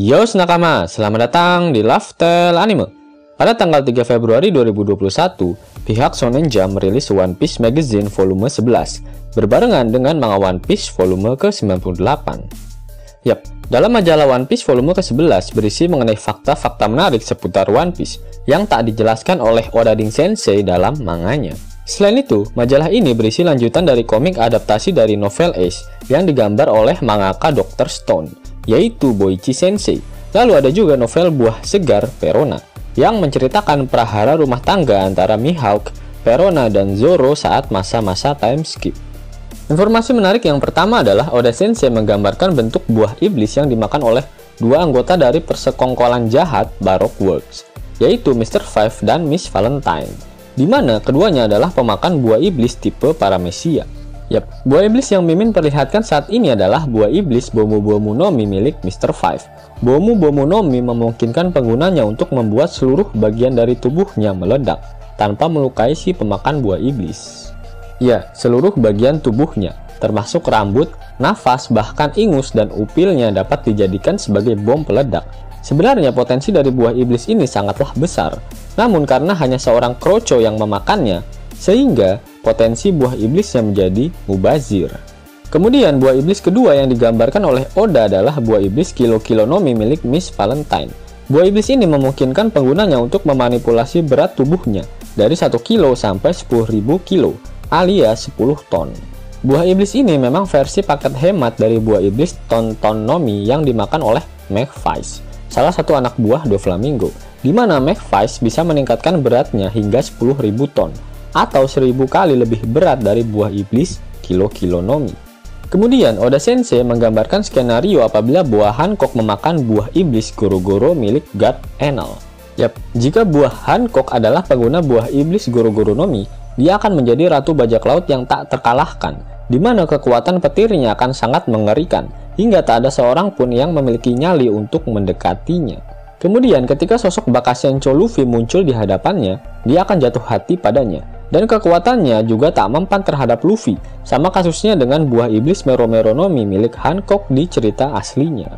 Yo nakama, selamat datang di Lifestyle Anime. Pada tanggal 3 Februari 2021, pihak Shonen Jump merilis One Piece Magazine volume 11 berbarengan dengan manga One Piece volume ke-98. Yap, dalam majalah One Piece volume ke-11 berisi mengenai fakta-fakta menarik seputar One Piece yang tak dijelaskan oleh Oda Sensei dalam manganya. Selain itu, majalah ini berisi lanjutan dari komik adaptasi dari novel Ace yang digambar oleh mangaka Dr. Stone, yaitu Boichi Sensei. Lalu ada juga novel Buah Segar Perona yang menceritakan prahara rumah tangga antara Mihawk, Perona, dan Zoro saat masa-masa time skip. Informasi menarik yang pertama adalah Oda Sensei menggambarkan bentuk buah iblis yang dimakan oleh dua anggota dari persekongkolan jahat Baroque Works, yaitu Mr. Five dan Miss Valentine, di mana keduanya adalah pemakan buah iblis tipe Paramecia. Yap, buah iblis yang Mimin perlihatkan saat ini adalah buah iblis Bomu Bomu no Mi milik Mr. Five. Bomu Bomu no Mi memungkinkan penggunanya untuk membuat seluruh bagian dari tubuhnya meledak tanpa melukai si pemakan buah iblis. Ya, seluruh bagian tubuhnya, termasuk rambut, nafas, bahkan ingus dan upilnya dapat dijadikan sebagai bom peledak. Sebenarnya potensi dari buah iblis ini sangatlah besar, namun karena hanya seorang kroco yang memakannya, sehingga potensi buah iblisnya menjadi mubazir. Kemudian buah iblis kedua yang digambarkan oleh Oda adalah buah iblis Kilo Kilo no Mi milik Miss Valentine. Buah iblis ini memungkinkan penggunanya untuk memanipulasi berat tubuhnya dari 1 kilo sampai 10.000 kilo alias 10 ton. Buah iblis ini memang versi paket hemat dari buah iblis Ton Ton no Mi yang dimakan oleh Magvice, salah satu anak buah Doflamingo, di mana Magvice bisa meningkatkan beratnya hingga 10.000 ton atau 1000 kali lebih berat dari buah iblis Kilo Kilo no Mi. Kemudian Oda Sensei menggambarkan skenario apabila buah Hancock memakan buah iblis Goro-Goro milik God Enel. Yap, jika buah Hancock adalah pengguna buah iblis Goro-Goro no Mi, dia akan menjadi ratu bajak laut yang tak terkalahkan, di mana kekuatan petirnya akan sangat mengerikan, hingga tak ada seorang pun yang memiliki nyali untuk mendekatinya. Kemudian ketika sosok Bakashencho Luffy muncul di hadapannya, dia akan jatuh hati padanya, dan kekuatannya juga tak mempan terhadap Luffy, sama kasusnya dengan buah iblis Mero Mero no Mi milik Hancock di cerita aslinya.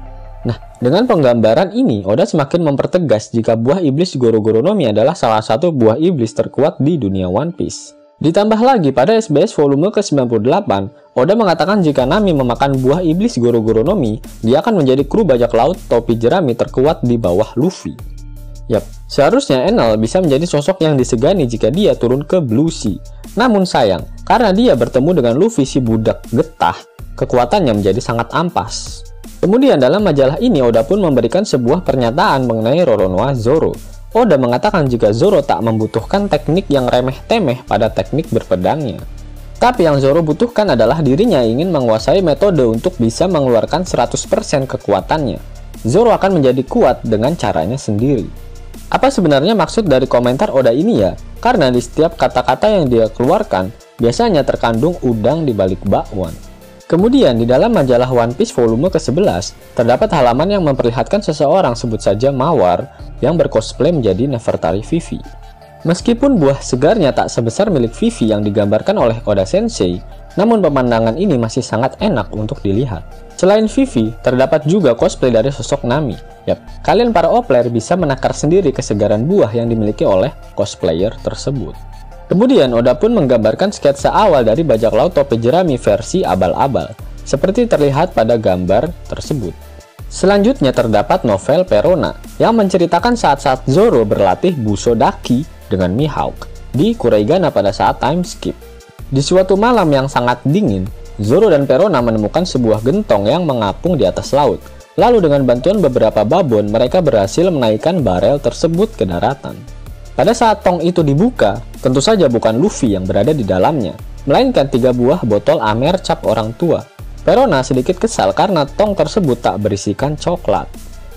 Nah, dengan penggambaran ini, Oda semakin mempertegas jika buah iblis Goro-Goro no Mi adalah salah satu buah iblis terkuat di dunia One Piece. Ditambah lagi pada SBS volume ke-98, Oda mengatakan jika Nami memakan buah iblis Goro-Goro no Mi, dia akan menjadi kru bajak laut topi jerami terkuat di bawah Luffy. Yap, seharusnya Enel bisa menjadi sosok yang disegani jika dia turun ke Blue Sea. Namun sayang, karena dia bertemu dengan Luffy si budak getah, kekuatannya menjadi sangat ampas. Kemudian dalam majalah ini Oda pun memberikan sebuah pernyataan mengenai Roronoa Zoro. Oda mengatakan jika Zoro tak membutuhkan teknik yang remeh-temeh pada teknik berpedangnya. Tapi yang Zoro butuhkan adalah dirinya ingin menguasai metode untuk bisa mengeluarkan 100% kekuatannya. Zoro akan menjadi kuat dengan caranya sendiri. Apa sebenarnya maksud dari komentar Oda ini ya? Karena di setiap kata-kata yang dia keluarkan, biasanya terkandung udang di balik bakwan. Kemudian di dalam majalah One Piece volume ke-11, terdapat halaman yang memperlihatkan seseorang sebut saja Mawar yang bercosplay menjadi Nefertari Vivi. Meskipun buah segarnya tak sebesar milik Vivi yang digambarkan oleh Oda Sensei, namun pemandangan ini masih sangat enak untuk dilihat. Selain Vivi, terdapat juga cosplay dari sosok Nami. Yap, kalian para oplayer bisa menakar sendiri kesegaran buah yang dimiliki oleh cosplayer tersebut. Kemudian Oda pun menggambarkan sketsa awal dari bajak laut topi jerami versi abal-abal, seperti terlihat pada gambar tersebut. Selanjutnya terdapat novel Perona, yang menceritakan saat-saat Zoro berlatih Busodaki dengan Mihawk di Kuraigana pada saat time skip. Di suatu malam yang sangat dingin, Zoro dan Perona menemukan sebuah gentong yang mengapung di atas laut. Lalu dengan bantuan beberapa babon, mereka berhasil menaikkan barel tersebut ke daratan. Pada saat tong itu dibuka, tentu saja bukan Luffy yang berada di dalamnya, melainkan 3 buah botol Amer cap orang tua. Perona sedikit kesal karena tong tersebut tak berisikan coklat.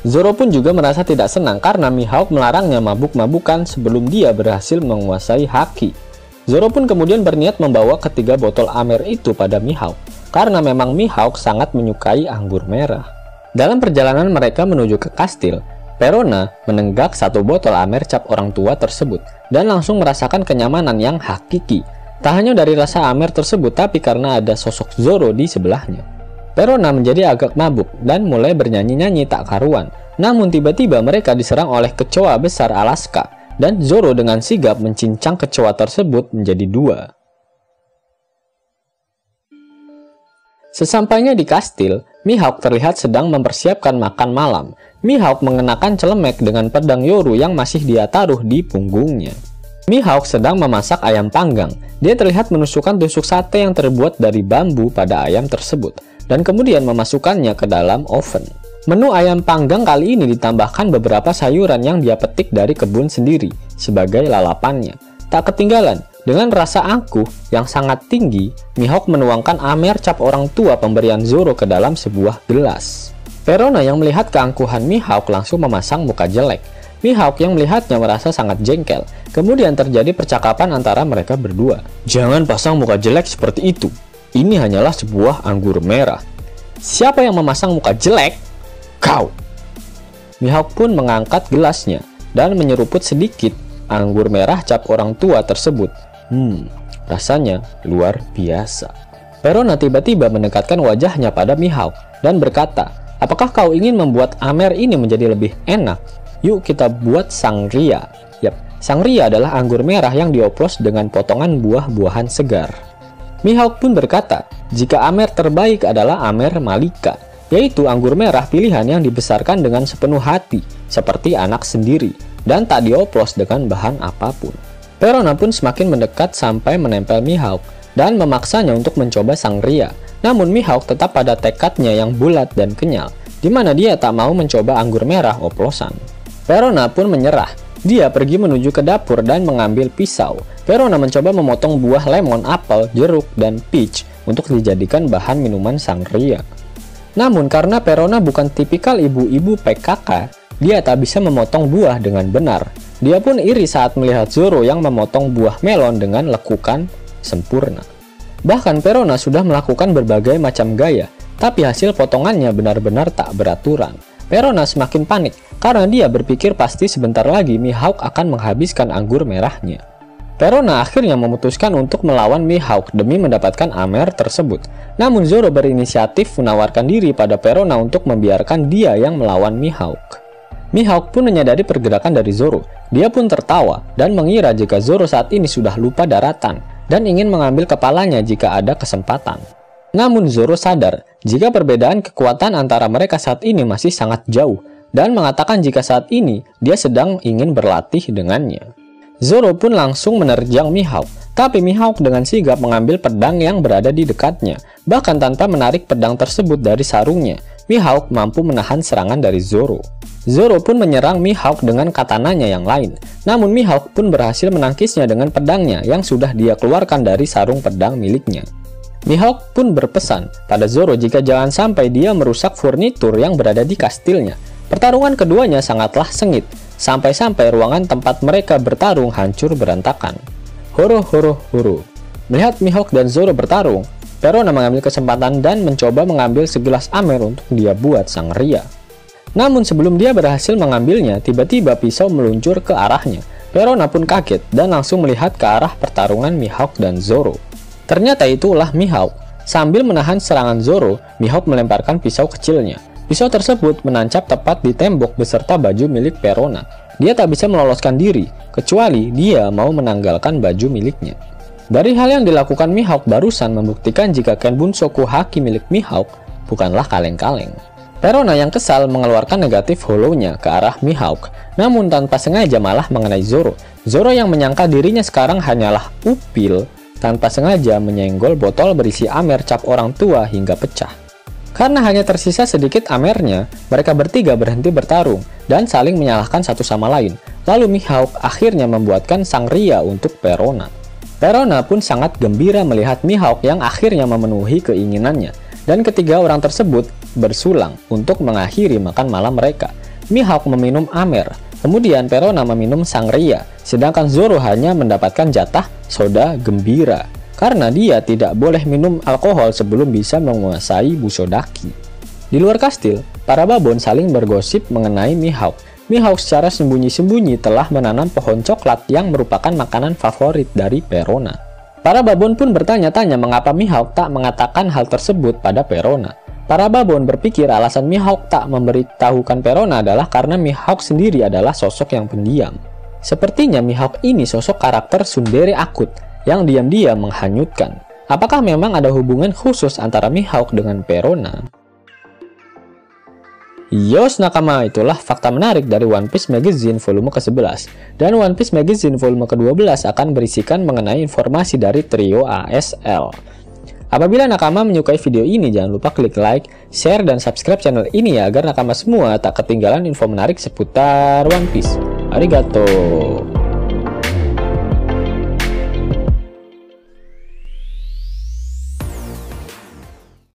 Zoro pun juga merasa tidak senang karena Mihawk melarangnya mabuk-mabukan sebelum dia berhasil menguasai Haki. Zoro pun kemudian berniat membawa ketiga botol Amer itu pada Mihawk, karena memang Mihawk sangat menyukai anggur merah. Dalam perjalanan mereka menuju ke kastil, Perona menenggak 1 botol Amer cap orang tua tersebut dan langsung merasakan kenyamanan yang hakiki. Tak hanya dari rasa Amer tersebut, tapi karena ada sosok Zoro di sebelahnya. Perona menjadi agak mabuk dan mulai bernyanyi-nyanyi tak karuan. Namun tiba-tiba mereka diserang oleh kecoa besar Alaska, dan Zoro dengan sigap mencincang kecoa tersebut menjadi dua. Sesampainya di kastil, Mihawk terlihat sedang mempersiapkan makan malam. Mihawk mengenakan celemek dengan pedang Yoru yang masih dia taruh di punggungnya. Mihawk sedang memasak ayam panggang. Dia terlihat menusukkan tusuk sate yang terbuat dari bambu pada ayam tersebut, dan kemudian memasukkannya ke dalam oven. Menu ayam panggang kali ini ditambahkan beberapa sayuran yang dia petik dari kebun sendiri sebagai lalapannya. Tak ketinggalan, dengan rasa angkuh yang sangat tinggi, Mihawk menuangkan amer cap orang tua pemberian Zoro ke dalam sebuah gelas. Perona yang melihat keangkuhan Mihawk langsung memasang muka jelek. Mihawk yang melihatnya merasa sangat jengkel. Kemudian terjadi percakapan antara mereka berdua. "Jangan pasang muka jelek seperti itu. Ini hanyalah sebuah anggur merah." "Siapa yang memasang muka jelek?" "Kau." Mihawk pun mengangkat gelasnya dan menyeruput sedikit anggur merah cap orang tua tersebut. Rasanya luar biasa. Perona tiba-tiba mendekatkan wajahnya pada Mihawk dan berkata, "Apakah kau ingin membuat amer ini menjadi lebih enak? Yuk kita buat sangria." Yap, sangria adalah anggur merah yang dioplos dengan potongan buah-buahan segar. Mihawk pun berkata, jika amer terbaik adalah amer Malika, yaitu anggur merah pilihan yang dibesarkan dengan sepenuh hati, seperti anak sendiri, dan tak dioplos dengan bahan apapun. Perona pun semakin mendekat sampai menempel Mihawk dan memaksanya untuk mencoba sangria. Namun Mihawk tetap pada tekadnya yang bulat dan kenyal, di mana dia tak mau mencoba anggur merah oplosan. Perona pun menyerah. Dia pergi menuju ke dapur dan mengambil pisau. Perona mencoba memotong buah lemon, apel, jeruk, dan peach untuk dijadikan bahan minuman sangria. Namun karena Perona bukan tipikal ibu-ibu PKK, dia tak bisa memotong buah dengan benar. Dia pun iri saat melihat Zoro yang memotong buah melon dengan lekukan sempurna. Bahkan Perona sudah melakukan berbagai macam gaya, tapi hasil potongannya benar-benar tak beraturan. Perona semakin panik karena dia berpikir pasti sebentar lagi Mihawk akan menghabiskan anggur merahnya. Perona akhirnya memutuskan untuk melawan Mihawk demi mendapatkan amer tersebut. Namun Zoro berinisiatif menawarkan diri pada Perona untuk membiarkan dia yang melawan Mihawk. Mihawk pun menyadari pergerakan dari Zoro. Dia pun tertawa dan mengira jika Zoro saat ini sudah lupa daratan dan ingin mengambil kepalanya jika ada kesempatan. Namun Zoro sadar jika perbedaan kekuatan antara mereka saat ini masih sangat jauh dan mengatakan jika saat ini dia sedang ingin berlatih dengannya. Zoro pun langsung menerjang Mihawk, tapi Mihawk dengan sigap mengambil pedang yang berada di dekatnya. Bahkan tanpa menarik pedang tersebut dari sarungnya, Mihawk mampu menahan serangan dari Zoro. Zoro pun menyerang Mihawk dengan katananya yang lain. Namun Mihawk pun berhasil menangkisnya dengan pedangnya yang sudah dia keluarkan dari sarung pedang miliknya. Mihawk pun berpesan pada Zoro jika jangan sampai dia merusak furnitur yang berada di kastilnya. Pertarungan keduanya sangatlah sengit, sampai-sampai ruangan tempat mereka bertarung hancur berantakan. Horo. Melihat Mihawk dan Zoro bertarung, Perona mengambil kesempatan dan mencoba mengambil segelas amer untuk dia buat sangria. Namun sebelum dia berhasil mengambilnya, tiba-tiba pisau meluncur ke arahnya. Perona pun kaget dan langsung melihat ke arah pertarungan Mihawk dan Zoro. Ternyata itulah Mihawk. Sambil menahan serangan Zoro, Mihawk melemparkan pisau kecilnya. Pisau tersebut menancap tepat di tembok beserta baju milik Perona. Dia tak bisa meloloskan diri, kecuali dia mau menanggalkan baju miliknya. Dari hal yang dilakukan Mihawk barusan membuktikan jika Kenbunsoku Haki milik Mihawk bukanlah kaleng-kaleng. Perona yang kesal mengeluarkan negatif hollow-nya ke arah Mihawk, namun tanpa sengaja malah mengenai Zoro. Zoro yang menyangka dirinya sekarang hanyalah upil, tanpa sengaja menyenggol botol berisi amer cap orang tua hingga pecah. Karena hanya tersisa sedikit amernya, mereka bertiga berhenti bertarung dan saling menyalahkan satu sama lain. Lalu Mihawk akhirnya membuatkan sangria untuk Perona. Perona pun sangat gembira melihat Mihawk yang akhirnya memenuhi keinginannya, dan ketiga orang tersebut bersulang untuk mengakhiri makan malam mereka. Mihawk meminum amer, kemudian Perona meminum sangria, sedangkan Zoro hanya mendapatkan jatah soda gembira, karena dia tidak boleh minum alkohol sebelum bisa menguasai Busodaki. Di luar kastil, para babon saling bergosip mengenai Mihawk. Mihawk secara sembunyi-sembunyi telah menanam pohon coklat yang merupakan makanan favorit dari Perona. Para babon pun bertanya-tanya mengapa Mihawk tak mengatakan hal tersebut pada Perona. Para Babon berpikir alasan Mihawk tak memberitahukan Perona adalah karena Mihawk sendiri adalah sosok yang pendiam. Sepertinya Mihawk ini sosok karakter tsundere akut yang diam-diam menghanyutkan. Apakah memang ada hubungan khusus antara Mihawk dengan Perona? Yos nakama, itulah fakta menarik dari One Piece Magazine volume ke-11. Dan One Piece Magazine volume ke-12 akan berisikan mengenai informasi dari trio ASL. Apabila nakama menyukai video ini, jangan lupa klik like, share, dan subscribe channel ini ya, agar nakama semua tak ketinggalan info menarik seputar One Piece. Arigato!